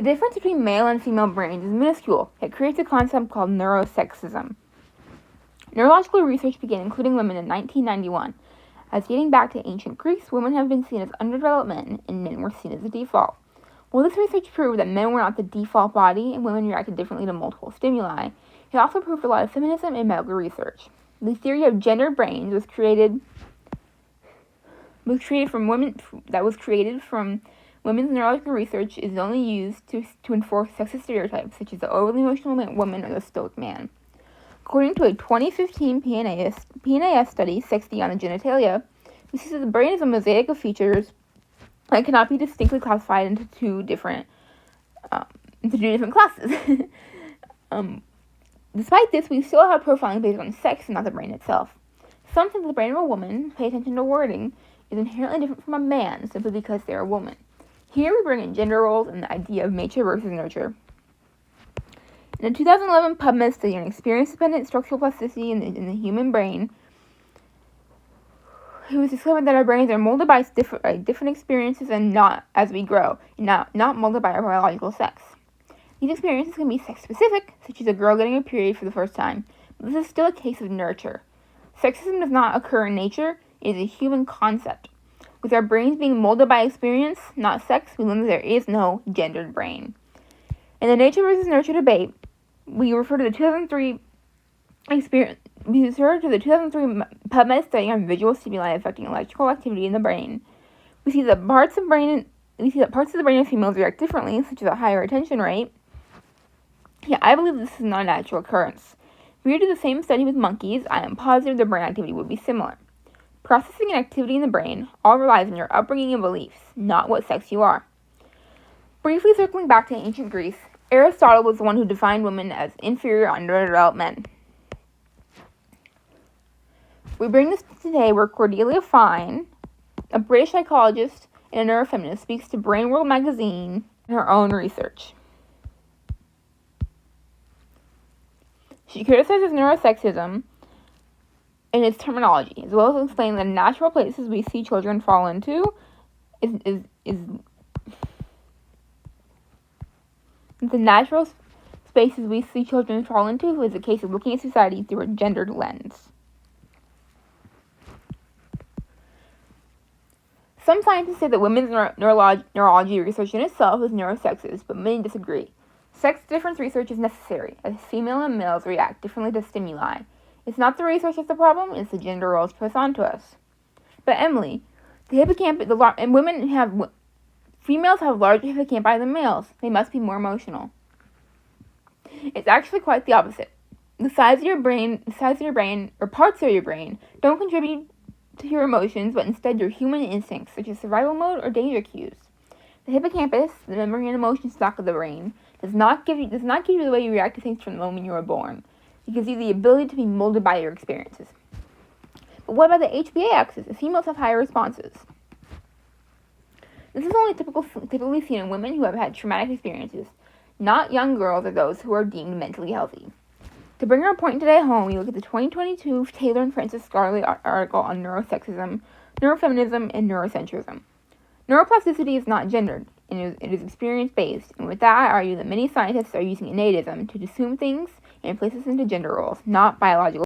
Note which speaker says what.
Speaker 1: difference between male and female brains is minuscule. It creates a concept called neurosexism. Neurological research began including women in 1991. As dating back to ancient Greece, women have been seen as underdeveloped men, and men were seen as the default. While this research proved that men were not the default body and women reacted differently to multiple stimuli, it also proved a lot of feminism and medical research. The theory of gendered brains was created from women's neurological research is only used to enforce sexist stereotypes such as the overly emotional woman or the stoic man. According to a 2015 PNAS study, 60 on the genitalia, we see that the brain is a mosaic of features that cannot be distinctly classified into two different classes. Despite this, we still have profiling based on sex and not the brain itself. Some think the brain of a woman, pay attention to wording, is inherently different from a man simply because they are a woman. Here we bring in gender roles and the idea of nature versus nurture. In a 2011 PubMed study on experience-dependent structural plasticity in the human brain, it was discovered that our brains are molded by different experiences and not as we grow, and not molded by our biological sex. These experiences can be sex-specific, such as a girl getting a period for the first time, but this is still a case of nurture. Sexism does not occur in nature, it is a human concept. With our brains being molded by experience, not sex, we learn that there is no gendered brain. In the nature versus nurture debate, we refer to the 2003 PubMed study on visual stimuli affecting electrical activity in the brain. We see that parts of the brain of females react differently, such as a higher attention rate. Yeah, I believe this is not a natural occurrence. If we were to do the same study with monkeys, I am positive their brain activity would be similar. Processing and activity in the brain all relies on your upbringing and beliefs, not what sex you are. Briefly circling back to ancient Greece, Aristotle was the one who defined women as inferior, underdeveloped men. We bring this today where Cordelia Fine, a British psychologist and a neurofeminist, speaks to Brain World magazine in her own research. She criticizes neurosexism in its terminology, as well as explaining the natural places we see children fall into the natural spaces we see children fall into is a case of looking at society through a gendered lens. Some scientists say that women's neurology research in itself is neurosexist, but many disagree. Sex difference research is necessary, as female and males react differently to stimuli. It's not the research that's the problem, it's the gender roles put onto us. But Emily, the hippocampus, females have larger hippocampi than males. They must be more emotional. It's actually quite the opposite. The size of your brain, or parts of your brain, don't contribute to your emotions, but instead your human instincts, such as survival mode or danger cues. The hippocampus, the memory and emotion stock of the brain, does not give you the way you react to things from the moment you were born. It gives you the ability to be molded by your experiences. But what about the HPA axis? If females have higher responses. This is only typically seen in women who have had traumatic experiences, not young girls or those who are deemed mentally healthy. To bring our point today home, we look at the 2022 Taylor and Francis Scarlett article on neurosexism, neurofeminism, and neurocentrism. Neuroplasticity is not gendered, and it is experience-based, and with that I argue that many scientists are using innatism to assume things and place us into gender roles, not biological